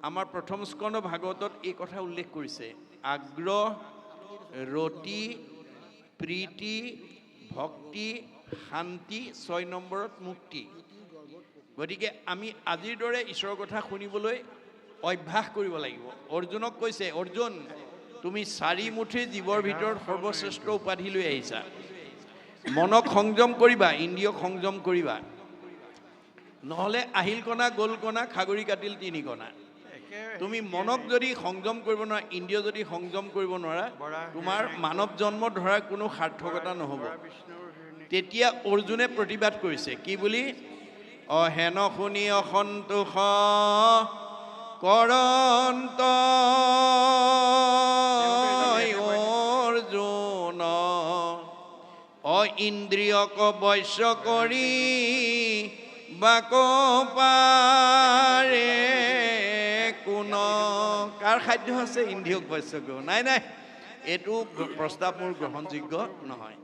আমাৰ প্ৰথম স্কন্ধ ভাগৱতত এই কথা উল্লেখ কৰিছে আগ্ৰহ ৰতি প্ৰীতি ভক্তি শান্তি 6 নম্বৰত মুক্তি গতিকে আমি আজিৰ দৰে ঈশ্বৰৰ কথা শুনিবলৈ অভ্যাস কৰিব লাগিব অৰ্জুনক কৈছে অৰ্জুন তুমি 4 মুঠি জীৱৰ ভিতৰত সৰ্বশ্ৰেষ্ঠ উপাধি লৈ আহিছা মনক সংযম কৰিবা ইন্দ্ৰিয়ক সংযম কৰিবা নহলে আহিল কণা গল কণা খাগৰি কাটিল 3 কণা তুমি মনক যদি সংযম কৰিব নোৱাৰা ইন্দ্ৰিয় যদি সংযম কৰিব নোৱাৰা তোমাৰ মানৱ জন্ম ধৰাৰ কোনো সাৰ্থকতা নহব তেতিয়া অৰ্জুনে প্ৰতিবাদ কৰিছে কি বুলি অহেন শুনি অসন্তোষ কৰন্ত অৰ্জুন ইন্দ্ৰিয়ক বশ্য কৰি বাক পাৰে কোন কাৰ খাদ্য আছে ইন্দ্ৰিয়ক বশ্য কৰিব নাই নাই এইটো প্ৰস্তাৱ মোৰ গ্ৰহণযোগ্য নহয়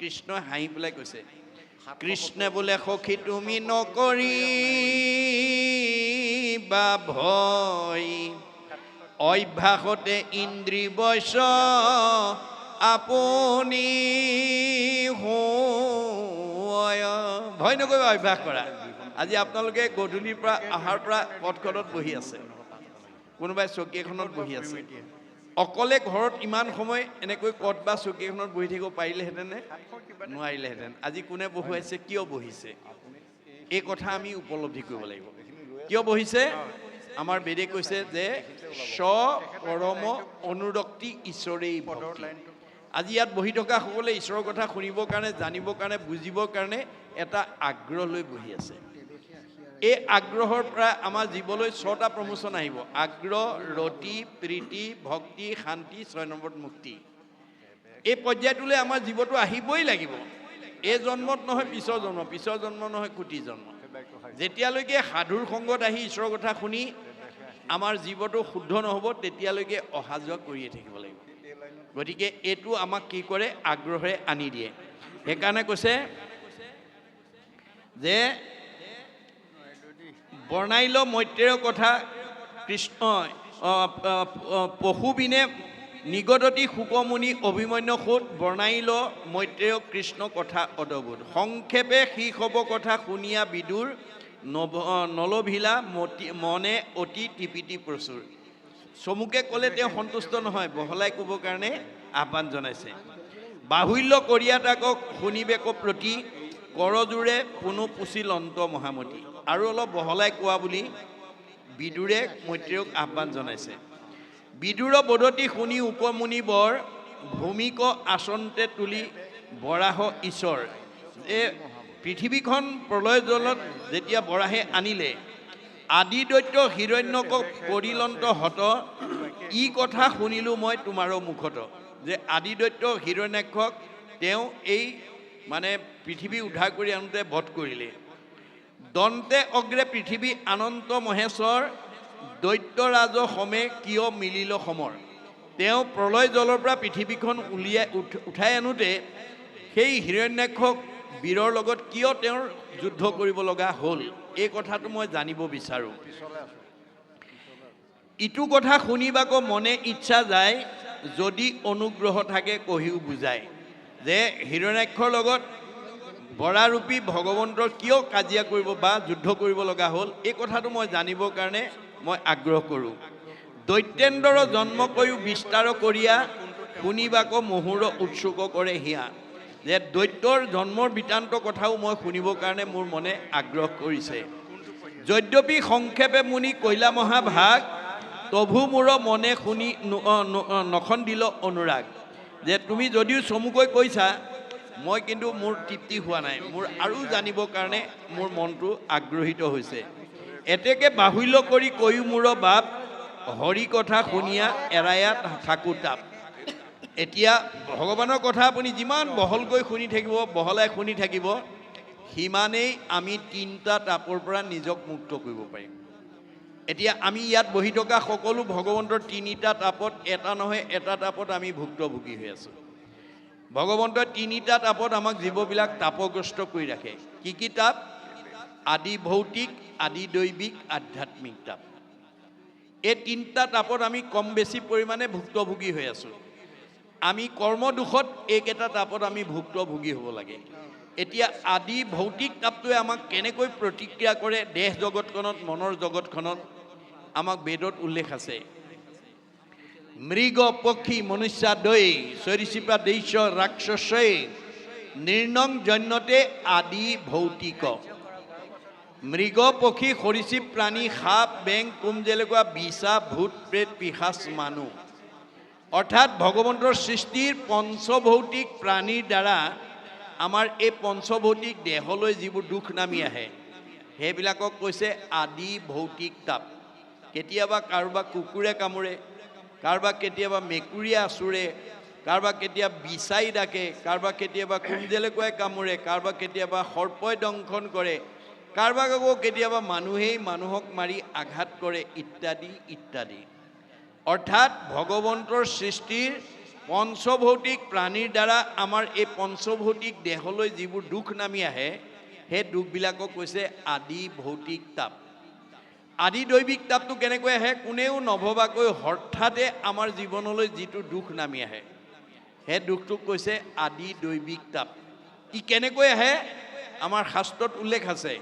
কৃষ্ণই হাঁহি পেলাই কৈছে কৃষ্ণে বোলে সখী তুমি নকৰি বা ভয় অভ্যাসতে ইন্দ্ৰিয় বশ্য আপুনি ভয় নকৰিবা অভ্যাস কৰা আজি আপোনালোকে গধূলিৰ পৰা আহাৰ পৰা পথখনত বহি আছে কোনোবাই চকী এখনত বহি আছে অকলে ঘৰত ইমান সময় এনেকৈ কত বা চকী এখনত বহি থাকিব পাৰিলেহেঁতেনে নোৱাৰিলেহেঁতেন আজি কোনে বহুৱাইছে কিয় বহিছে এই কথা আমি উপলব্ধি কৰিব লাগিব কিয় বহিছে আমাৰ বেদে কৈছে যে পৰম অনুৰক্তি ঈশ্বৰেই ভক্তি আজি ইয়াত বহি থকা সকলে ঈশ্বৰৰ কথা শুনিবৰ কাৰণে জানিবৰ কাৰণে বুজিবৰ কাৰণে এটা আগ্ৰহ লৈ বহি আছে এই আগ্ৰহৰ পৰা আমাৰ জীৱলৈ 6টা প্ৰমোচন আহিব আগ্ৰহ ৰতি প্ৰীতি ভক্তি শান্তি 6 নম্বৰত মুক্তি এই পৰ্যায়টোলৈ আমাৰ জীৱটো আহিবই লাগিব এই জন্মত নহয় পিছৰ জন্ম নহয় কোটি জন্ম যেতিয়ালৈকে সাধুৰ সংগত আহি ঈশ্বৰৰ কথা শুনি আমাৰ জীৱটো শুদ্ধ নহ'ব তেতিয়ালৈকে অহা যোৱা কৰিয়ে থাকিব লাগিব গতিকে এইটো আমাক কি কৰে আগ্ৰহে আনি দিয়ে সেইকাৰণে কৈছে যে বৰ্ণাইল মৈত্ৰেয় কথা কৃষ্ণ পশুবিনে নিগদতি শুকমুনি অভিমন্যু সুত বৰ্ণাইল মৈত্ৰেয় কৃষ্ণ কথা অদবোধ সংক্ষেপে শীষ হ'ব কথা শুনিয়া বিদুৰ নলভিলা মনে অতি টিপিটি প্ৰচুৰ চমুকে ক'লে তেওঁ সন্তুষ্ট নহয় বহলাই ক'বৰ কাৰণে আহ্বান জনাইছে বাহুল্য কৰিয়া তাকক শুনিবেক প্ৰতি কৰজোৰে পুনু পুচিল অন্ত মহামতি আৰু অলপ বহলাই কোৱা বুলি বিদুৰে মৈত্ৰেয়ক আহ্বান জনাইছে বিদুৰ বদতি শুনি উপমুনি বৰ ভূমিক আসন্তে তুলি বৰাহ ঈশ্বৰ এই পৃথিৱীখন প্ৰলয় জলত যেতিয়া বৰাহে আনিলে আদি দৈত্য হিৰণ্যকক কৰিলন্ত হত ই কথা শুনিলোঁ মই তোমাৰো মুখত যে আদি দৈত্য হিৰণ্যাক্ষক তেওঁ এই মানে পৃথিৱী উদ্ধাৰ কৰি আনোতে বধ কৰিলে দন্তে অগ্ৰে পৃথিৱী আনন্ত মহেশ্বৰ দৈত্যৰাজ সমে কিয় মিলিল সমৰ তেওঁ প্ৰলয় জলৰ পৰা পৃথিৱীখন উঠাই আনোতে সেই হিৰণ্যাক্ষক বীৰৰ লগত কিয় তেওঁৰ যুদ্ধ কৰিব লগা হ'ল এই কথাটো মই জানিব বিচাৰোঁ ইটো কথা শুনিবাকো মনে ইচ্ছা যায় যদি অনুগ্ৰহ থাকে কহিও বুজায় যে হিৰণ্যাক্ষৰ লগত বৰাৰূপী ভগৱন্তৰ কিয় কাজিয়া কৰিব বা যুদ্ধ কৰিব লগা হ'ল এই কথাটো মই জানিবৰ কাৰণে মই আগ্ৰহ কৰোঁ দৈত্যেন্দ্ৰৰ জন্ম কৰিও বিস্তাৰ কৰিয়া শুনিবাকো মহুৰ উৎসুক কৰে হিয়া যে দৈত্যৰ জন্মৰ বৃত্তান্ত কথাও মই শুনিবৰ কাৰণে মোৰ মনে আগ্ৰহ কৰিছে যদ্যপি সংক্ষেপে মুনি কৈলা মহাভাগ তভু মোৰ মনে শুনি নখন্দিল অনুৰাগ যে তুমি যদিও চমুকৈ কৈছা মই কিন্তু মোৰ তৃপ্তি হোৱা নাই মোৰ আৰু জানিবৰ কাৰণে মোৰ মনটো আগ্ৰহিত হৈছে এতেকে বাহুল্য কৰি কৈও মোৰ বাপ হৰি কথা শুনিয়া এৰায়া থাকো তাপ এতিয়া ভগৱানৰ কথা আপুনি যিমান বহলকৈ শুনি থাকিব বহলাই শুনি থাকিব সিমানেই আমি 3টা তাপৰ পৰা নিজক মুক্ত কৰিব পাৰিম এতিয়া আমি ইয়াত বহি থকা সকলো ভগৱন্তৰ 3টা তাপত এটা নহয় এটা তাপত আমি ভুক্তভোগী হৈ আছোঁ ভগৱন্তৰ 3টা তাপত আমাক জীৱবিলাক তাপগ্ৰস্ত কৰি ৰাখে কি তাপ আদি ভৌতিক আদি দৈবিক আধ্যাত্মিক তাপ এই তিনিটা তাপত আমি কম বেছি পৰিমাণে ভুক্তভোগী হৈ আছোঁ। আমি কৰ্মদোষত এইকেইটা তাপত আমি ভুক্তভোগী হ'ব লাগে। এতিয়া আদি ভৌতিক তাপটোৱে আমাক কেনেকৈ প্ৰতিক্ৰিয়া কৰে দেহ জগতখনত, মনৰ জগতখনত, আমাক বেদত উল্লেখ আছে। মৃগ পক্ষী মনুষ্যাদৈ সৰীসৃপা দৈশ্য ৰাক্ষসৈ নিৰ্ণং জন্যতে আদি ভৌতিক। মৃগ পক্ষী সৰীসৃপ প্ৰাণী, সাপ বেং কোম যেনেকুৱা বিছা ভূত প্ৰেত পিশাচ মানুহ, অৰ্থাৎ ভগৱন্তৰ সৃষ্টিৰ পঞ্চভৌতিক প্ৰাণীৰ দ্বাৰা আমাৰ এই পঞ্চভৌতিক দেহলৈ যিবোৰ দুখ নামি আহে সেইবিলাকক কৈছে আদি ভৌতিক তাপ। কেতিয়াবা কাৰোবাক কুকুৰে কামোৰে, কাৰোবাক কেতিয়াবা মেকুৰীয়ে আঁচোৰে, কাৰোবাক কেতিয়াবা বিচাই ডাকে, কাৰোবাক কেতিয়াবা কুমজেলেকুৱাই কামোৰে, কাৰোবাক কেতিয়াবা সৰ্পই দংশন কৰে, কাৰোবাক আকৌ কেতিয়াবা মানুহেই মানুহক মাৰি আঘাত কৰে, ইত্যাদি ইত্যাদি। অৰ্থাৎ ভগৱন্তৰ সৃষ্টিৰ পঞ্চভৌতিক প্ৰাণীৰ দ্বাৰা আমাৰ এই পঞ্চভৌতিক দেহলৈ যিবোৰ দুখ নামি আহে সেই দুখবিলাকক কৈছে আদি ভৌতিক তাপ। আদি দৈবিক তাপটো কেনেকৈ আহে? কোনেও নভবাকৈ হঠাতে আমাৰ জীৱনলৈ যিটো দুখ নামি আহে সেই দুখটোক কৈছে আদি দৈবিক তাপ। ই কেনেকৈ আহে? আমাৰ শাস্ত্ৰত উল্লেখ আছে।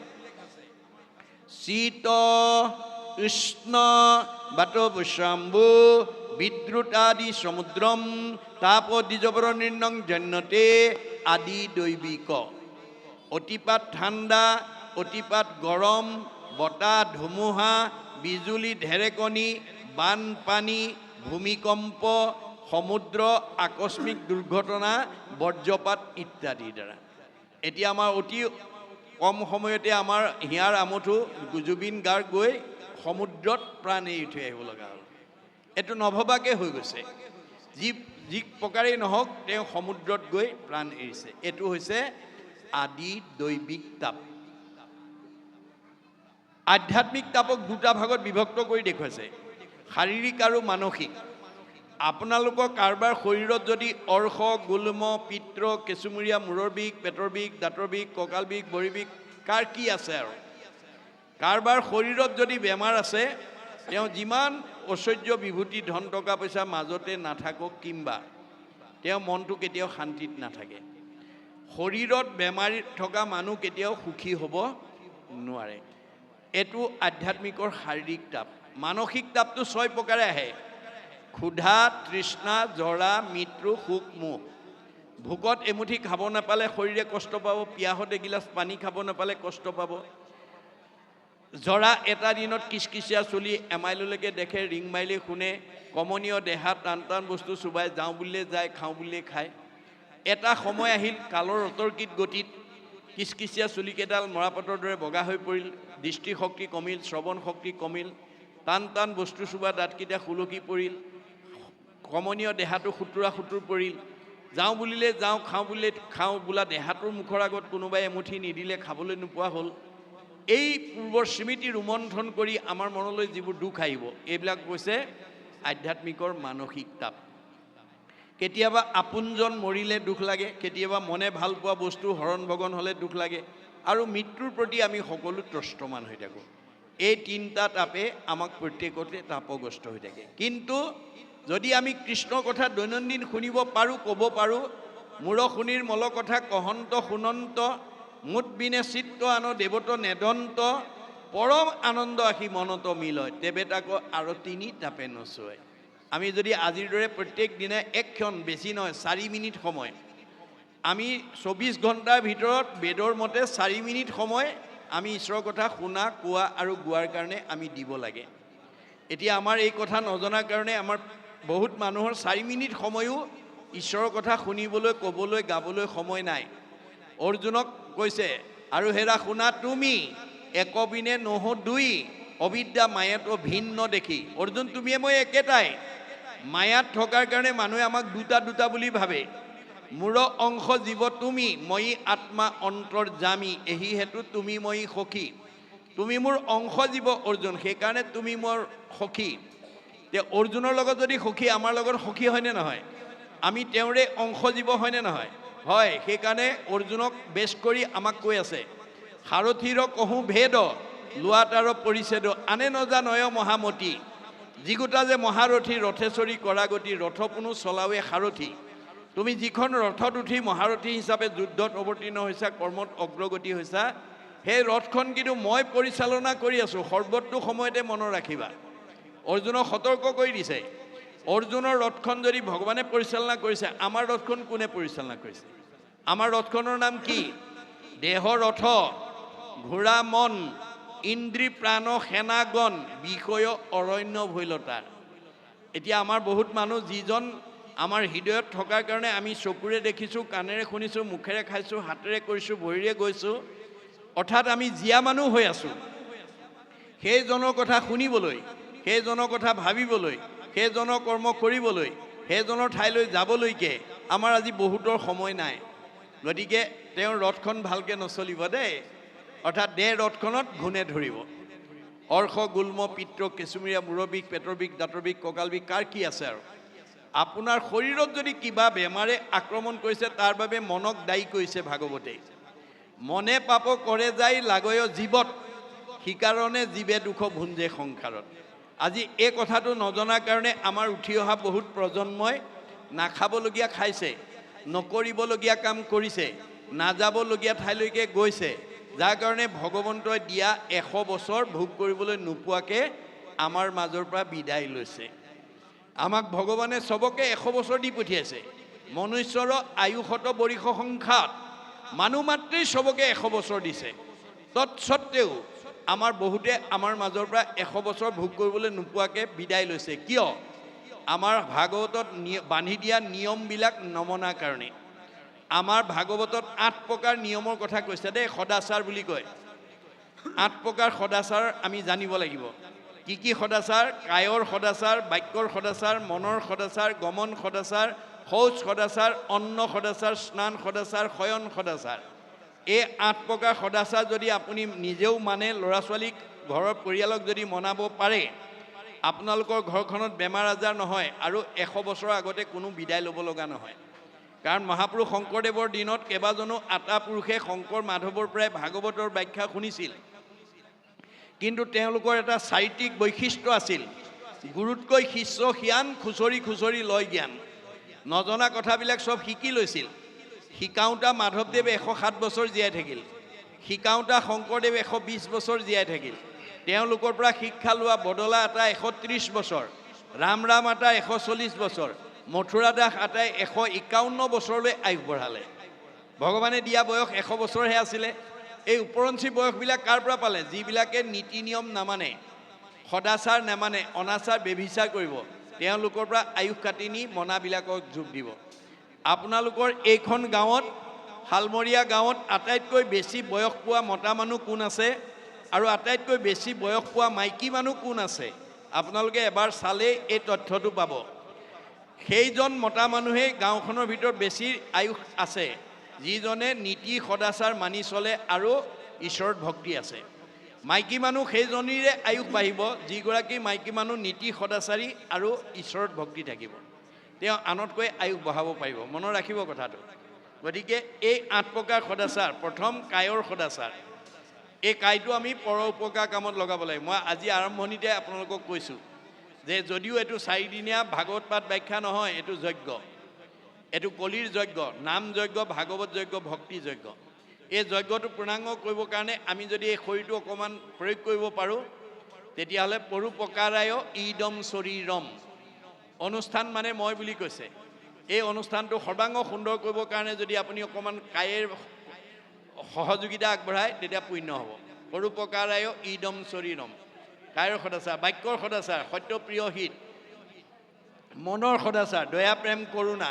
শীত উষ্ণ বাতবুশ্ৰাম্বু বিদ্যুতাদি সমুদ্ৰম তাপ দ্বিজবৰ নিৰ্ণং জন্যতে আদি দৈবিক। অতিপাত ঠাণ্ডা, অতিপাত গৰম, বতাহ ধুমুহা, বিজুলী ঢেৰেকণি, বানপানী, ভূমিকম্প, সমুদ্ৰ আকস্মিক দুৰ্ঘটনা, বজ্ৰপাত ইত্যাদিৰ দ্বাৰা। এতিয়া আমাৰ অতি কম সময়তে আমাৰ হিয়াৰ আমঠু জুবিন গাৰ্গ গৈ সমুদ্ৰত প্ৰাণ এৰি থৈ আহিব লগা হ'ল। এইটো নভবাকৈ হৈ গৈছে। যি প্ৰকাৰেই নহওক তেওঁ সমুদ্ৰত গৈ প্ৰাণ এৰিছে। এইটো হৈছে আদি দৈবিক তাপ। আধ্যাত্মিক তাপক দুটা ভাগত বিভক্ত কৰি দেখুৱাইছে, শাৰীৰিক আৰু মানসিক। আপোনালোকৰ কাৰোবাৰ শৰীৰত যদি অৰ্শ, গুল্ম, পিত্ৰ, কেঁচুমূৰীয়া, মূৰৰ বিষ, পেটৰ বিষ, দাঁতৰ বিষ, কঁকাল বিষ, ভৰি বিষ, কাৰ কি আছে আৰু কাৰোবাৰ শৰীৰত যদি বেমাৰ আছে, তেওঁ যিমান ঐশ্বৰ্য বিভূতি ধন টকা পইচা মাজতে নাথাকক কিম্বা তেওঁ মনটো কেতিয়াও শান্তিত নাথাকে। শৰীৰত বেমাৰী থকা মানুহ কেতিয়াও সুখী হ'ব নোৱাৰে। এইটো আধ্যাত্মিকৰ শাৰীৰিক তাপ। মানসিক তাপটো 6 প্ৰকাৰে আহে। ক্ষুধা, তৃষ্ণা, জৰা, মৃত্যু, শোক, মোহ। ভোকত এমুঠি খাব নাপালে শৰীৰে কষ্ট পাব, পিয়াহত এগিলাচ পানী খাব নাপালে কষ্ট পাব। জৰা এটা দিনত কিচকিচিয়া চুলি এমাইললৈকে দেখে, ৰিং মাইলে শুনে, কমনীয় দেহা টান টান বস্তু চুবাই, যাওঁ বুলিলে যায়, খাওঁ বুলিলে খায়। এটা সময় আহিল কালৰ অতৰ্কিত গতিত কিচকিচিয়া চুলিকেইডাল মৰাপাতৰ দৰে বগা হৈ পৰিল, দৃষ্টিশক্তি কমিল, শ্ৰৱণ শক্তি কমিল, টান টান বস্তু চুবা দাঁতকেইটা সুলকি পৰিল, কমনীয় দেহাটো সুতুৰা সুতুৰ পৰিল, যাওঁ বুলিলে যাওঁ, খাওঁ বুলিলে খাওঁ বোলা দেহাটোৰ মুখৰ আগত কোনোবাই এমুঠি নিদিলে খাবলৈ নোপোৱা হ'ল। এই পূৰ্বৰ স্মৃতি ৰোমন্থন কৰি আমাৰ মনলৈ যিবোৰ দুখ আহিব এইবিলাক কৈছে আধ্যাত্মিকৰ মানসিক তাপ। কেতিয়াবা আপোনজন মৰিলে দুখ লাগে, কেতিয়াবা মনে ভাল পোৱা বস্তু হৰণ ভগন হ'লে দুখ লাগে, আৰু মৃত্যুৰ প্ৰতি আমি সকলো ত্ৰস্তমান হৈ থাকোঁ। এই তিনিটা তাপে আমাক প্ৰত্যেকতে তাপগ্ৰস্ত হৈ থাকে। কিন্তু যদি আমি কৃষ্ণৰ কথা দৈনন্দিন শুনিব পাৰোঁ, ক'ব পাৰোঁ, মূৰ শুনিৰ মল কথা কহন্ত শুনন্ত, মুঠ বিনে চিত্ত আন দেৱত নেদন্ত, পৰম আনন্দ আহি মনত মিলয়, তেবে তাকো আৰু 3 তাপে নচয়। আমি যদি আজিৰ দৰে প্ৰত্যেক দিনাই এক ক্ষণ, বেছি নহয় 4 মিনিট সময়, আমি 24 ঘণ্টাৰ ভিতৰত বেদৰ মতে 4 মিনিট সময় আমি ঈশ্বৰৰ কথা শুনা, কোৱা আৰু গোৱাৰ কাৰণে আমি দিব লাগে। এতিয়া আমাৰ এই কথা নজনাৰ কাৰণে আমাৰ বহুত মানুহৰ 4 মিনিট সময়ো ঈশ্বৰৰ কথা শুনিবলৈ, ক'বলৈ, গাবলৈ সময় নাই। অৰ্জুনক কৈছে, আৰু হেৰা শুনা তুমি একবিনে নহো দুই, অবিদ্যা মায়াতো ভিন্ন দেখি। অৰ্জুন তুমিয়ে মই একেটাই। মায়াত থকাৰ কাৰণে মানুহে আমাক দুটা দুটা বুলি ভাবে। মূৰ অংশ জীৱ তুমি, মই আত্মা অন্তৰ্যামী, এহি হেতু তুমি মই সখী। তুমি মোৰ অংশ জীৱ অৰ্জুন, সেইকাৰণে তুমি মোৰ সখী। তে অৰ্জুনৰ লগত যদি সখী, আমাৰ লগত সখী হয়নে নহয়? আমি তেওঁৰে অংশ জীৱ হয়নে নহয়? হয়। সেইকাৰণে অৰ্জুনক বেছ কৰি আমাক কৈ আছে, সাৰথীৰ কহোঁ ভেদ লোৱাতাৰ পৰিছেদ, আনে নজানয় মহামতি, যিগোটা যে মহাৰথী ৰথেশ্বৰী কৰাগতি ৰথ কোনো চলাৱে সাৰথী তুমি যিখন ৰথত উঠি মহাৰথী হিচাপে যুদ্ধত অৱতীৰ্ণ হৈছা কৰ্মত অগ্ৰগতি হৈছা সেই ৰথখন কিন্তু মই পৰিচালনা কৰি আছোঁ সৰ্বতো সময়তে মনত ৰাখিবা অৰ্জুনক সতৰ্ক কৰি দিছে অৰ্জুনৰ ৰথখন যদি ভগৱানে পৰিচালনা কৰিছে আমাৰ ৰথখন কোনে পৰিচালনা কৰিছে আমাৰ ৰথখনৰ নাম কি দেহ ৰথ ঘোঁৰা মন ইন্দ্ৰী প্ৰাণ সেনাগণ বিষয় অৰণ্য ভৈলতাৰ এতিয়া আমাৰ বহুত মানুহ যিজন আমাৰ হৃদয়ত থকাৰ কাৰণে আমি চকুৰে দেখিছোঁ কাণেৰে শুনিছোঁ মুখেৰে খাইছোঁ হাতেৰে কৰিছোঁ ভৰিৰে গৈছোঁ অৰ্থাৎ আমি জীয়া মানুহ হৈ আছোঁ সেইজনৰ কথা শুনিবলৈ সেইজনৰ কথা ভাবিবলৈ সেইজনৰ কৰ্ম কৰিবলৈ সেইজনৰ ঠাইলৈ যাবলৈকে আমাৰ আজি বহুতৰ সময় নাই গতিকে তেওঁৰ ৰথখন ভালকৈ নচলিব দেই অৰ্থাৎ দেহ ৰথখনত ঘূণে ধৰিব অৰ্শ গুল্ম পিত্ৰ কেঁচুমীয়া মূৰৰ বিষ পেটৰ বিষ দাঁতৰ বিষ কঁকাল বিষ কাৰ কি আছে আৰু আপোনাৰ শৰীৰত যদি কিবা বেমাৰে আক্ৰমণ কৰিছে তাৰ বাবে মনক দায়ী কৰিছে ভাগৱতে মনে পাপ কৰে যায় লাগয় জীৱত সিকাৰণে জীৱে দুখ ভুঞ্জে সংসাৰত আজি এই কথাটো নজনাৰ কাৰণে আমাৰ উঠি অহা বহুত প্ৰজন্মই নাখাবলগীয়া খাইছে নকৰিবলগীয়া কাম কৰিছে নাযাবলগীয়া ঠাইলৈকে গৈছে যাৰ কাৰণে ভগৱন্তই দিয়া 100 বছৰ ভোগ কৰিবলৈ নোপোৱাকৈ আমাৰ মাজৰ পৰা বিদায় লৈছে আমাক ভগৱানে সবকে 100 বছৰ দি পঠিয়াইছে মনুষ্যৰ আয়ুষত বৰিষ সংখ্যাত মানুহ মাত্ৰেই সবকে 100 বছৰ দিছে তৎসত্ত্বেও আমাৰ বহুতে আমাৰ মাজৰ পৰা 100 বছৰ ভোগ কৰিবলৈ নোপোৱাকৈ বিদায় লৈছে কিয় আমাৰ ভাগৱতত বান্ধি দিয়া নিয়মবিলাক নমনাৰ কাৰণে আমাৰ ভাগৱতত 8 প্ৰকাৰ নিয়মৰ কথা কৈছে দেই সদাচাৰ বুলি কয় 8 প্ৰকাৰ সদাচাৰ আমি জানিব লাগিব কি সদাচাৰ কায়ৰ সদাচাৰ বাক্যৰ সদাচাৰ মনৰ সদাচাৰ গমন সদাচাৰ শৌচ সদাচাৰ অন্ন সদাচাৰ স্নান সদাচাৰ শয়ন সদাচাৰ এই 8 প্ৰকাৰ সদাচাৰ যদি আপুনি নিজেও মানে ল'ৰা ছোৱালীক ঘৰৰ পৰিয়ালক যদি মনাব পাৰে আপোনালোকৰ ঘৰখনত বেমাৰ আজাৰ নহয় আৰু 100 বছৰৰ আগতে কোনো বিদায় ল'ব লগা নহয় কাৰণ মহাপুৰুষ শংকৰদেৱৰ দিনত কেইবাজনো আটা পুৰুষে শংকৰ মাধৱৰ পৰাই ভাগৱতৰ ব্যাখ্যা শুনিছিল কিন্তু তেওঁলোকৰ এটা চাৰিত্ৰিক বৈশিষ্ট্য আছিল গুৰুতকৈ শিষ্য জ্ঞান খুচৰি খুচৰি লয় জ্ঞান নজনা কথাবিলাক সব শিকি লৈছিল শিকাওঁতা মাধৱদেৱে 107 বছৰ জীয়াই থাকিল শিকাওঁতা শংকৰদেৱে 120 বছৰ জীয়াই থাকিল তেওঁলোকৰ পৰা শিক্ষা লোৱা বদলা আটা 130 বছৰ ৰাম আটা 140 বছৰ মথুৰা দাস আটাই 151 বছৰলৈ আয়ুস বঢ়ালে ভগৱানে দিয়া বয়স 100 বছৰহে আছিলে এই উপৰঞ্চি বয়সবিলাক কাৰ পৰা পালে যিবিলাকে নীতি নিয়ম নামানে সদাচাৰ নামানে অনাচাৰ বেভিচাৰ কৰিব তেওঁলোকৰ পৰা আয়ুস কাটি নি মনাবিলাকক যোগ দিব আপোনালোকৰ এইখন গাঁৱত হালমৰীয়া গাঁৱত আটাইতকৈ বেছি বয়স পোৱা মতা মানুহ কোন আছে আৰু আটাইতকৈ বেছি বয়স পোৱা মাইকী মানুহ কোন আছে আপোনালোকে এবাৰ চালেই এই তথ্যটো পাব সেইজন মতা মানুহে গাঁওখনৰ ভিতৰত বেছি আয়ুস আছে যিজনে নীতি সদাচাৰ মানি চলে আৰু ঈশ্বৰৰ ভক্তি আছে মাইকী মানুহ সেইজনীৰে আয়ুস বাঢ়িব যিগৰাকী মাইকী মানুহ নীতি সদাচাৰী আৰু ঈশ্বৰৰ ভক্তি থাকিব তেওঁ আনতকৈ আয়ুস বঢ়াব পাৰিব মনত ৰাখিব কথাটো গতিকে এই 8 প্ৰকাৰ সদাচাৰ প্ৰথম কায়ৰ সদাচাৰ এই কায়টো আমি পৰ উপকাৰ কামত লগাব লাগে মই আজি আৰম্ভণিতে আপোনালোকক কৈছোঁ যে যদিও এইটো 4 দিনীয়া ভাগৱত পাঠ ব্যাখ্যা নহয় এইটো যজ্ঞ এইটো কলিৰ যজ্ঞ নাম যজ্ঞ ভাগৱত যজ্ঞ ভক্তি যজ্ঞ এই যজ্ঞটো পূৰ্ণাংগ কৰিবৰ কাৰণে আমি যদি এই শৰীৰটো অকণমান প্ৰয়োগ কৰিব পাৰোঁ তেতিয়াহ'লে পৰোপকাৰায় ইদম শৰীৰম অনুষ্ঠান মানে মই বুলি কৈছে এই অনুষ্ঠানটো সৰ্বাংগ সুন্দৰ কৰিবৰ কাৰণে যদি আপুনি অকণমান কায়েৰ সহযোগিতা আগবঢ়ায় তেতিয়া পুণ্য হ'ব পৰোপকাৰায় ইদম শৰীৰম কায়ৰ সদাচাৰ বাক্যৰ সদাচাৰ সত্যপ্ৰিয় হিত মনৰ সদাচাৰ দয়া প্ৰেম কৰোণা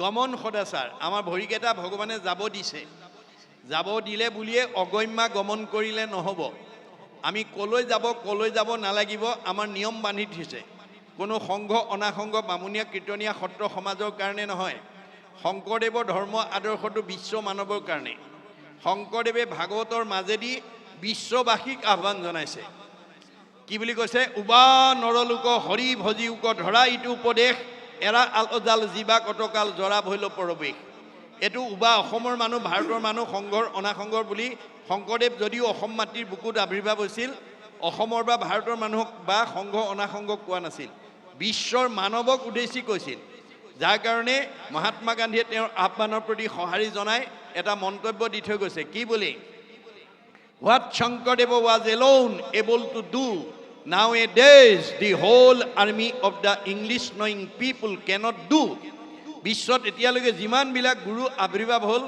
গমন সদাচাৰ আমাৰ ভৰিকেইটা ভগৱানে যাব দিছে যাব দিলে বুলিয়ে অগম্যা গমন কৰিলে নহ'ব আমি কলৈ যাব নালাগিব আমাৰ নিয়ম বান্ধি থৈছে কোনো সংঘ অনাসংঘ বামুণীয়া কীৰ্তনীয়া সত্ৰ সমাজৰ কাৰণে নহয় শংকৰদেৱৰ ধৰ্ম আদৰ্শটো বিশ্ব মানৱৰ কাৰণে শংকৰদেৱে ভাগৱতৰ মাজেদি বিশ্ববাসীক আহ্বান জনাইছে কি বুলি কৈছে উবা নৰলোক হৰি ভজিউক ধৰা ইটো উপদেশ এৰা আলজাল জীৱা কটকাল জৰা ভৈল পৰৱেশ এইটো উবা অসমৰ মানুহ ভাৰতৰ মানুহ সংঘৰ অনাসংঘৰ বুলি শংকৰদেৱ যদিও অসম মাতৃৰ বুকুত আৱিৰ্ভাৱ হৈছিল অসমৰ বা ভাৰতৰ মানুহক বা সংঘ অনাসংঘক কোৱা নাছিল, বিশ্বৰ মানৱক উদ্দেশ্যি কৈছিল। যাৰ কাৰণে মহাত্মা গান্ধীয়ে তেওঁৰ আহ্বানৰ প্ৰতি সঁহাৰি জনাই এটা মন্তব্য দি থৈ গৈছে, কি বুলি? What Shankardeva was alone able to do, nowadays the whole army of the English knowing people cannot do. বিশ্বত এতিয়ালৈকে যিমানবিলাক গুৰু আবিৰ্ভাৱ হ'ল,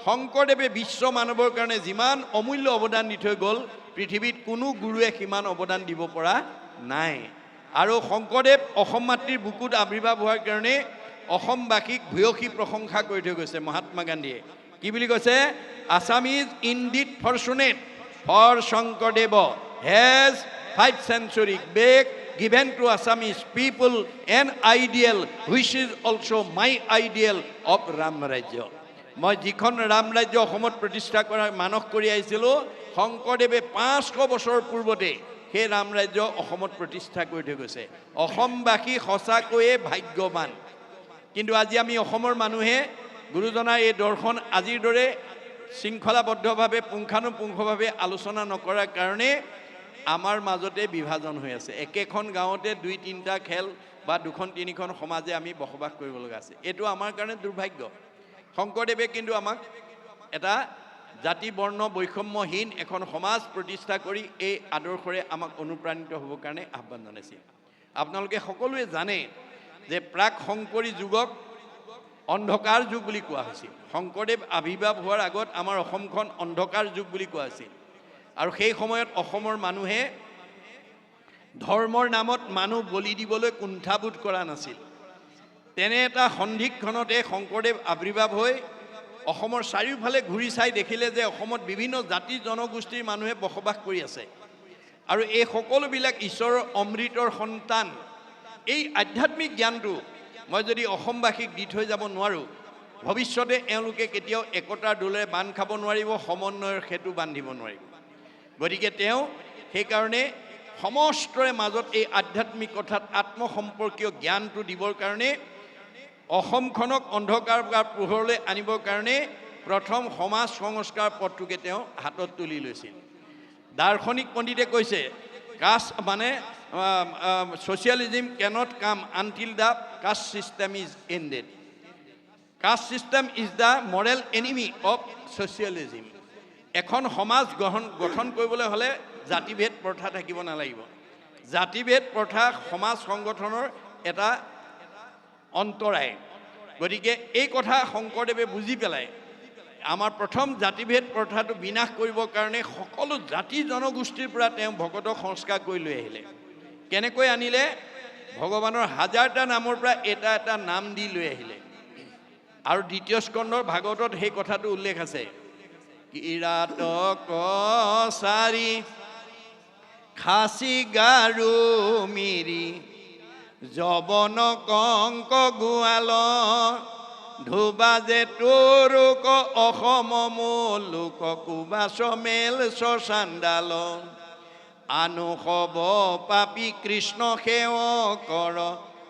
শংকৰদেৱে বিশ্ব মানৱৰ কাৰণে যিমান অমূল্য অৱদান দি থৈ গ'ল, পৃথিৱীত কোনো গুৰুৱে সিমান অৱদান দিব পৰা নাই। আৰু শংকৰদেৱ অসম মাতৃৰ বুকুত আবিৰ্ভাৱ হোৱাৰ কাৰণে অসমবাসীক ভূয়সী প্ৰশংসা কৰি থৈ গৈছে মহাত্মা গান্ধীয়ে। কি বুলি কৈছে? Assam is indeed fortunate for Sankardev has 5th century back given to Assamese people an ideal which is also my ideal of Ram Rajya. মই যিখন ৰাম ৰাজ্য অসমত প্ৰতিষ্ঠা কৰা মানস কৰি আহিছিলোঁ, শংকৰদেৱে 500 বছৰ পূৰ্বতে সেই ৰাম ৰাজ্য অসমত প্ৰতিষ্ঠা কৰি থৈ গৈছে। অসমবাসী সঁচাকৈয়ে ভাগ্যৱান। কিন্তু আজি আমি অসমৰ মানুহে গুৰুজনাৰ এই দৰ্শন আজিৰ দৰে শৃংখলাবদ্ধভাৱে পুংখানুপুংখভাৱে আলোচনা নকৰাৰ কাৰণে আমাৰ মাজতে বিভাজন হৈ আছে। একেখন গাঁৱতে 2-3টা খেল বা 2-3খন সমাজে আমি বসবাস কৰিব লগা আছে। এইটো আমাৰ কাৰণে দুৰ্ভাগ্য। শংকৰদেৱে কিন্তু আমাক এটা জাতি বৰ্ণ বৈষম্যহীন এখন সমাজ প্ৰতিষ্ঠা কৰি এই আদৰ্শৰে আমাক অনুপ্ৰাণিত হ'বৰ কাৰণে আহ্বান জনাইছিল। আপোনালোকে সকলোৱে জানে যে প্ৰাক শংকৰী যুগক অন্ধকাৰ যুগ বুলি কোৱা হৈছিল। শংকৰদেৱ আবিৰ্ভাৱ হোৱাৰ আগত আমাৰ অসমখন অন্ধকাৰ যুগ বুলি কোৱা হৈছিল। আৰু সেই সময়ত অসমৰ মানুহে ধৰ্মৰ নামত মানুহ বলি দিবলৈ কুণ্ঠাবোধ কৰা নাছিল। তেনে এটা সন্ধিক্ষণতে শংকৰদেৱ আবিৰ্ভাৱ হৈ অসমৰ চাৰিওফালে ঘূৰি চাই দেখিলে যে অসমত বিভিন্ন জাতি জনগোষ্ঠীৰ মানুহে বসবাস কৰি আছে আৰু এই সকলোবিলাক ঈশ্বৰৰ অমৃতৰ সন্তান। এই আধ্যাত্মিক জ্ঞানটো মই যদি অসমবাসীক দি থৈ যাব নোৱাৰোঁ, ভৱিষ্যতে এওঁলোকে কেতিয়াও একতাৰ দোলেৰে বান্ধ খাব নোৱাৰিব, সমন্বয়ৰ সেতু বান্ধিব নোৱাৰিব। গতিকে তেওঁ সেইকাৰণে সমস্তৰে মাজত এই আধ্যাত্মিক কথাত আত্মসম্পৰ্কীয় জ্ঞানটো দিবৰ কাৰণে অসমখনক অন্ধকাৰ বা পোহৰলৈ আনিবৰ কাৰণে প্ৰথম সমাজ সংস্কাৰ পথটোকে তেওঁ হাতত তুলি লৈছিল। দাৰ্শনিক পণ্ডিতে কৈছে কাষ্ট মানে socialism cannot come until the caste system is ended. Caste system is the moral enemy of socialism. এখন সমাজ গঠন কৰিবলৈ হ'লে জাতিভেদ প্ৰথা থাকিব নালাগিব। জাতিভেদ প্ৰথা সমাজ সংগঠনৰ এটা অন্তৰায়। গতিকে এই কথা শংকৰদেৱে বুজি পেলাই আমাৰ প্ৰথম জাতিভেদ প্ৰথাটো বিনাশ কৰিবৰ কাৰণে সকলো জাতি জনগোষ্ঠীৰ পৰা তেওঁ ভকতক সংস্কাৰ কৰি লৈ আহিলে। কেনেকৈ আনিলে? ভগৱানৰ 1000টা নামৰ পৰা এটা এটা নাম দি লৈ আহিলে। আৰু দ্বিতীয় স্কন্ধৰ ভাগৱতত সেই কথাটো উল্লেখ আছে। কিৰাত কছাৰী খাচী গাৰো মিৰি যবন কংক গোৱাল ধুবা যে তোৰক অসম মূলোক কুবাচ মেল চাণ্ডাল আনু সব পাপী কৃষ্ণ সেৱ কৰ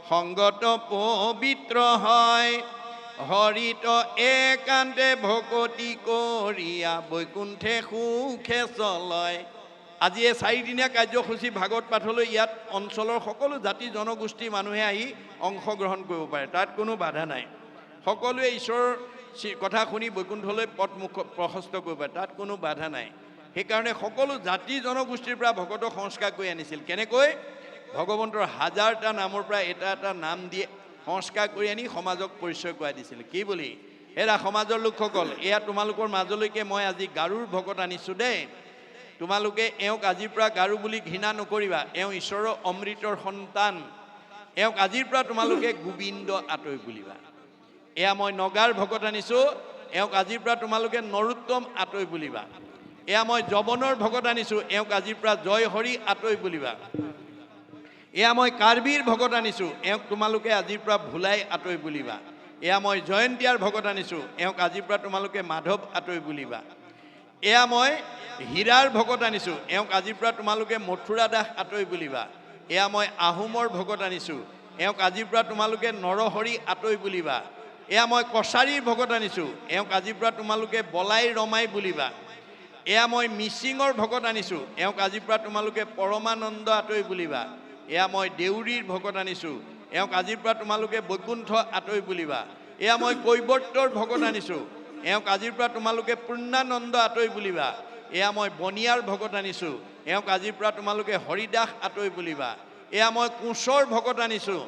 সংগত পবিত্ৰ হয় হৰিত একান্তে ভকতি কৰিয়া বৈকুণ্ঠে সুখে চলয়। আজি এই 4দিনীয়া কাৰ্যসূচী ভাগৱত পাঠলৈ ইয়াত অঞ্চলৰ সকলো জাতি জনগোষ্ঠীৰ মানুহে আহি অংশগ্ৰহণ কৰিব পাৰে, তাত কোনো বাধা নাই। সকলোৱে ঈশ্বৰৰ কথা শুনি বৈকুণ্ঠলৈ পথ প্ৰশস্ত কৰিব পাৰে, তাত কোনো বাধা নাই। সেইকাৰণে সকলো জাতি জনগোষ্ঠীৰ পৰা ভকতক সংস্কাৰ কৰি আনিছিল। কেনেকৈ? ভগৱন্তৰ 1000টা নামৰ পৰা এটা এটা নাম দিয়ে সংস্কাৰ কৰি আনি সমাজক পৰিচয় কৰাই দিছিল। কি বুলি? হেৰা সমাজৰ লোকসকল, এয়া তোমালোকৰ মাজলৈকে মই আজি গাৰুৰ ভকত আনিছোঁ দেই। তোমালোকে এওঁক আজিৰ পৰা গাৰু বুলি ঘৃণা নকৰিবা, এওঁ ঈশ্বৰৰ অমৃতৰ সন্তান। এওঁক আজিৰ পৰা তোমালোকে গোবিন্দ আঁতৰি বুলিবা। এয়া মই নগাৰ ভকত আনিছোঁ, এওঁক আজিৰ পৰা তোমালোকে নৰোত্তম আঁতৰি বুলিবা। এয়া মই যৱনৰ ভকত আনিছোঁ, এওঁক আজিৰ পৰা জয় হৰি আঁতৰি বুলিবা। এয়া মই কাৰ্বিৰ ভকত আনিছোঁ, এওঁক তোমালোকে আজিৰ পৰা ভোলাই আঁতৰি বুলিবা। এয়া মই জয়ন্তীয়াৰ ভকত আনিছোঁ, এওঁক আজিৰ পৰা তোমালোকে মাধৱ আঁতৰি বুলিবা। এয়া মই হীৰাৰ ভকত আনিছোঁ, এওঁক আজিৰ পৰা তোমালোকে মথুৰা দাস আঁতৰি বুলিবা। এয়া মই আহোমৰ ভকত আনিছোঁ, এওঁক আজিৰ পৰা তোমালোকে নৰহৰি আঁতৰি বুলিবা। এয়া মই কছাৰীৰ ভকত আনিছোঁ, এওঁক আজিৰ পৰা তোমালোকে বলাই ৰমাই বুলিবা। এয়া মই মিচিঙৰ ভকত আনিছোঁ, এওঁক আজিৰ পৰা তোমালোকে পৰমানন্দ আতৈ বুলিবা। এয়া মই দেউৰীৰ ভকত আনিছোঁ, এওঁক আজিৰ পৰা তোমালোকে বৈকুণ্ঠ আতৈ বুলিবা। এয়া মই কৈৱৰ্তৰ ভকত আনিছোঁ, এওঁক আজিৰ পৰা তোমালোকে পূৰ্ণানন্দ আতৈ বুলিবা। এয়া মই বনিয়াৰ ভকত আনিছোঁ, এওঁক আজিৰ পৰা তোমালোকে হৰিদাস আতৈ বুলিবা। এয়া মই কোঁচৰ ভকত আনিছোঁ,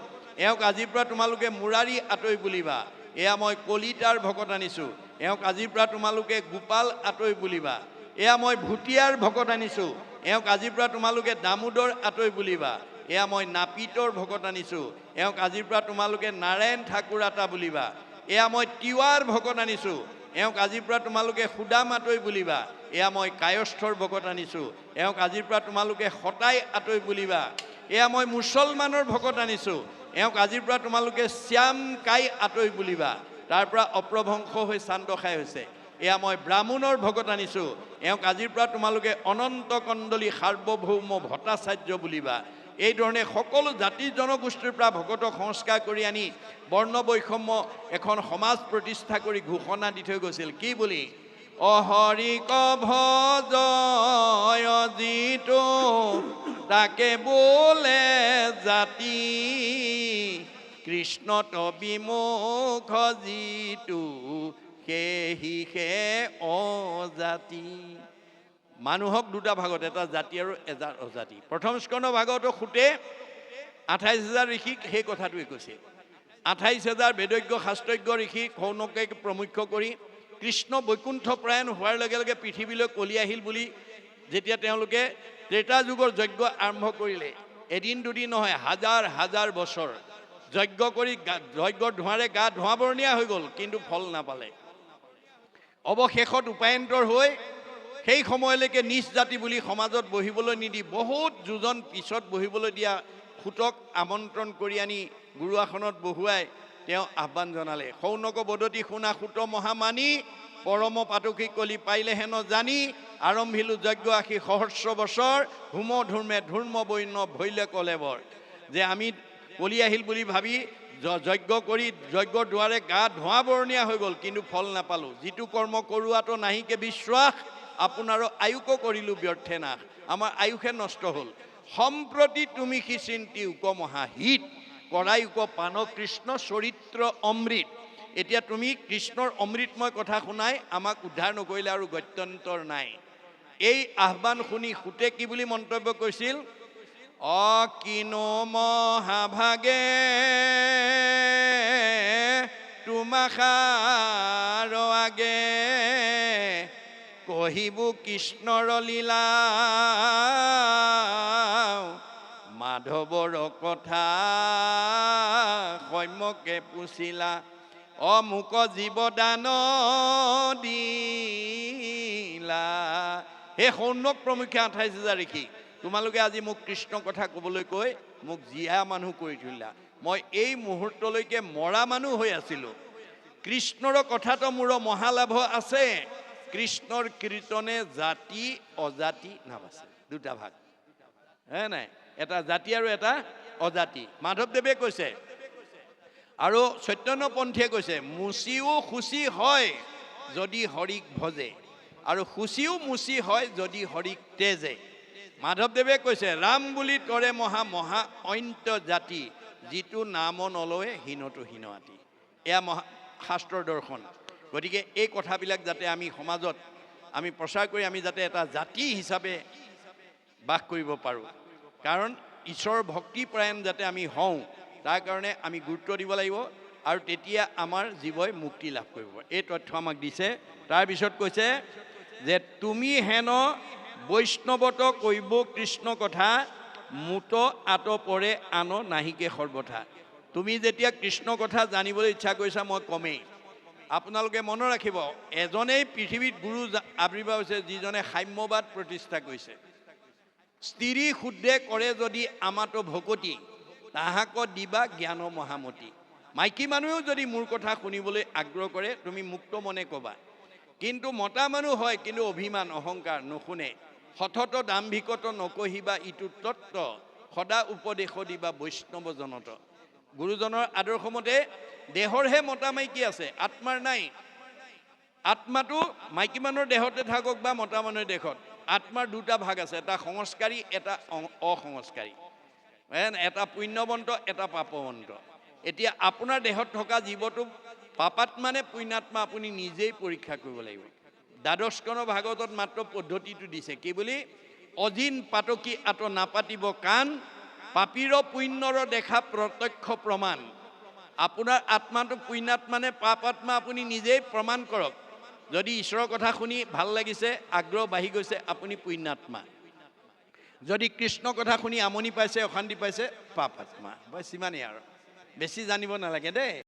এওঁক আজিৰ পৰা তোমালোকে মুৰাৰী আতৈ বুলিবা। এয়া মই কলিতাৰ ভকত আনিছোঁ, এওঁক আজিৰ পৰা তোমালোকে গোপাল আতৈ বুলিবা। এয়া মই ভুটীয়াৰ ভকত আনিছোঁ, এওঁক আজিৰ পৰা তোমালোকে দামোদৰ আতৈ বুলিবা। এয়া মই নাপিতৰ ভকত আনিছোঁ, এওঁক আজিৰ পৰা তোমালোকে নাৰায়ণ ঠাকুৰ আতা বুলিবা। এয়া মই তিৱাৰ ভকত আনিছোঁ, এওঁক আজিৰ পৰা তোমালোকে সুদাম আতৈ বুলিবা। এয়া মই কায়স্থৰ ভকত আনিছোঁ, এওঁক আজিৰ পৰা তোমালোকে সতাই আতৈ বুলিবা। এয়া মই মুছলমানৰ ভকত আনিছোঁ, এওঁক আজিৰ পৰা তোমালোকে শ্যাম কাই আতৈ বুলিবা। তাৰ পৰা অপ্ৰভংশ হৈ চান্দখাই হৈছে। এয়া মই ব্ৰাহ্মণৰ ভকত আনিছোঁ, এওঁক আজিৰ পৰা তোমালোকে অনন্ত কণ্ডলী সাৰ্বভৌম ভট্টাচাৰ্য বুলিবা। এইধৰণে সকলো জাতি জনগোষ্ঠীৰ পৰা ভকতক সংস্কাৰ কৰি আনি বৰ্ণ বৈষম্য এখন সমাজ প্ৰতিষ্ঠা কৰি ঘোষণা দি থৈ গৈছিল। কি বুলি? অহৰিক ভজয় যিটো তাকে বোলে জাতি, কৃষ্ণত বিমুখ যিটো সেহিহে অজাতি। মানুহক দুটা ভাগত, এটা জাতি আৰু এটা অজাতি। প্ৰথম স্কন্ধ ভাগতো সুতে 28,000 ঋষিক সেই কথাটোৱে কৈছে। 28,000 বেদজ্ঞ শাস্ত্ৰজ্ঞ ঋষি সৌনকে প্ৰমুখ্য কৰি কৃষ্ণ বৈকুণ্ঠ প্ৰায়ণ হোৱাৰ লগে লগে পৃথিৱীলৈ কলি আহিল বুলি যেতিয়া তেওঁলোকে ত্ৰেতা যুগৰ যজ্ঞ আৰম্ভ কৰিলে, এদিন দুদিন নহয়, হাজাৰ হাজাৰ বছৰ যজ্ঞ কৰি যজ্ঞৰ ধোঁৱাৰে গা ধোঁৱাবৰণীয়া হৈ গ'ল, কিন্তু ফল নাপালে। অৱশেষত উপায়ন্তৰ হৈ সেই সময়লৈকে নিজ জাতি বুলি সমাজত বহিবলৈ নিদি বহুত যোজন পিছত বহিবলৈ দিয়া সুতক আমন্ত্ৰণ কৰি আনি গুৰু আসনত বহুৱাই তেওঁ আহ্বান জনালে। সৌনক বদতি শুনা সুত মহামানী, পৰম পাতকী কলি পাইলে হেন জানি, আৰম্ভিলো যজ্ঞ আশী সহস্ৰ বছৰ, হোম ধূৰ্মে ধূৰ্ম বৈন্য ভৈলে কলেবৰ। যে আমি কলি আহিল বুলি ভাবি যজ্ঞ কৰি যজ্ঞৰ দুৱাৰে গা ধোঁৱাবৰণীয়া হৈ গ'ল, কিন্তু ফল নাপালোঁ। যিটো কৰ্ম কৰোৱাটো নাহিকে বিশ্বাস, আপোনাৰো আয়ুকো কৰিলোঁ ব্যৰ্থে নাশ। আমাৰ আয়ুষে নষ্ট হ'ল। সম্প্ৰতি তুমি সি চিন্তি উক মহাহিত, কৰাই উক পান কৃষ্ণ চৰিত্ৰ অমৃত। এতিয়া তুমি কৃষ্ণৰ অমৃতময় কথা শুনাই আমাক উদ্ধাৰ নকৰিলে আৰু গত্যন্তৰ নাই। এই আহ্বান শুনি সুতে কি বুলি মন্তব্য কৰিছিল? অকিনো মহাভাগে তোমাখাৰ আগে, কহিবু কৃষ্ণৰ লীলা মাধৱৰ কথা সম্যকে পুছিলা। অমুক জীৱদান দিলা। হে সৌনক প্ৰমুখ্যে 28,000 ঋষি, তোমালোকে আজি মোক কৃষ্ণ কথা ক'বলৈ কৈ মোক জীয়া মানুহ কৰি থৰিলা। মই এই মুহূৰ্তলৈকে মৰা মানুহ হৈ আছিলোঁ। কৃষ্ণৰ কথাটো মোৰ মহালাভ আছে। কৃষ্ণৰ কীৰ্তনে জাতি অজাতি নাবাছে। দুটা ভাগ, হে নাই? এটা জাতি আৰু এটা অজাতি। মাধৱদেৱে কৈছে আৰু চৈতন্যপন্থীয়ে কৈছে, মুচিও শুচি হয় যদি হৰিক ভজে, আৰু শুচিও মুচি হয় যদি হৰিক তেজে। মাধৱদেৱে কৈছে, ৰাম বুলি তৰে মহা মহা অন্ত জাতি, যিটো নাম নলয়ে হীনতো হীন আতি। এয়া শাস্ত্ৰৰ দৰ্শন। গতিকে এই কথাবিলাক যাতে আমি সমাজত আমি প্ৰচাৰ কৰি আমি যাতে এটা জাতি হিচাপে বাস কৰিব পাৰোঁ, কাৰণ ঈশ্বৰ ভক্তিপৰায়ণ যাতে আমি হওঁ, তাৰ কাৰণে আমি গুৰুত্ব দিব লাগিব, আৰু তেতিয়া আমাৰ জীৱই মুক্তি লাভ কৰিব। এই তথ্য আমাক দিছে। তাৰপিছত কৈছে যে তুমি হেন বৈষ্ণৱত কৈব কৃষ্ণ কথা, মুত আত পৰে আন নাহিকে সৰ্বথা। তুমি যেতিয়া কৃষ্ণ কথা জানিবলৈ ইচ্ছা কৰিছা, মই কমেই। আপোনালোকে মনত ৰাখিব, এজনেই পৃথিৱীত গুৰু আৱিৰ্ভাৱ হৈছে যিজনে সাম্যবাদ প্ৰতিষ্ঠা কৰিছে। স্ত্ৰী শুদ্ধে কৰে যদি আমাতো ভকতি, তাহাক দিবা জ্ঞান মহামতি। মাইকী মানুহেও যদি মোৰ কথা শুনিবলৈ আগ্ৰহ কৰে, তুমি মুক্ত মনে ক'বা। কিন্তু মতা মানুহ হয়, কিন্তু অভিমান অহংকাৰ নুশুনে। সঠত দাম্ভিকত নকহিবা ইটো তত্ত্ব, সদা উপদেশ দিবা বৈষ্ণৱ জনত। গুৰুজনৰ আদৰ্শমতে দেহৰহে মতা মাইকী আছে, আত্মাৰ নাই। আত্মাটো মাইকী মানুহৰ দেহতে থাকক বা মতা মানুহৰ দেহত, আত্মাৰ দুটা ভাগ আছে, এটা সংস্কাৰী এটা অসংস্কাৰী, এটা পুণ্যৱন্ত এটা পাপৱন্ত। এতিয়া আপোনাৰ দেহত থকা জীৱটো পাপাত্মা নে পুণ্যাত্মা আপুনি নিজেই পৰীক্ষা কৰিব লাগিব। দ্বাদশকণ ভাগৱতত মাত্ৰ পদ্ধতিটো দিছে কি বুলি, অজিন পাতকী আত নাপাতিব কাণ, পাপীৰ পুণ্যৰ দেখা প্ৰত্যক্ষ প্ৰমাণ। আপোনাৰ আত্মাটো পুণ্যাত্মা নে পাপাত্মা আপুনি নিজেই প্ৰমাণ কৰক। যদি ঈশ্বৰৰ কথা শুনি ভাল লাগিছে, আগ্ৰহ বাঢ়ি গৈছে, আপুনি পুণ্যাত্মা। যদি কৃষ্ণ কথা শুনি আমনি পাইছে, অশান্তি পাইছে, পাপাত্মা। বছ ইমানেই আৰু, বেছি জানিব নালাগে দেই।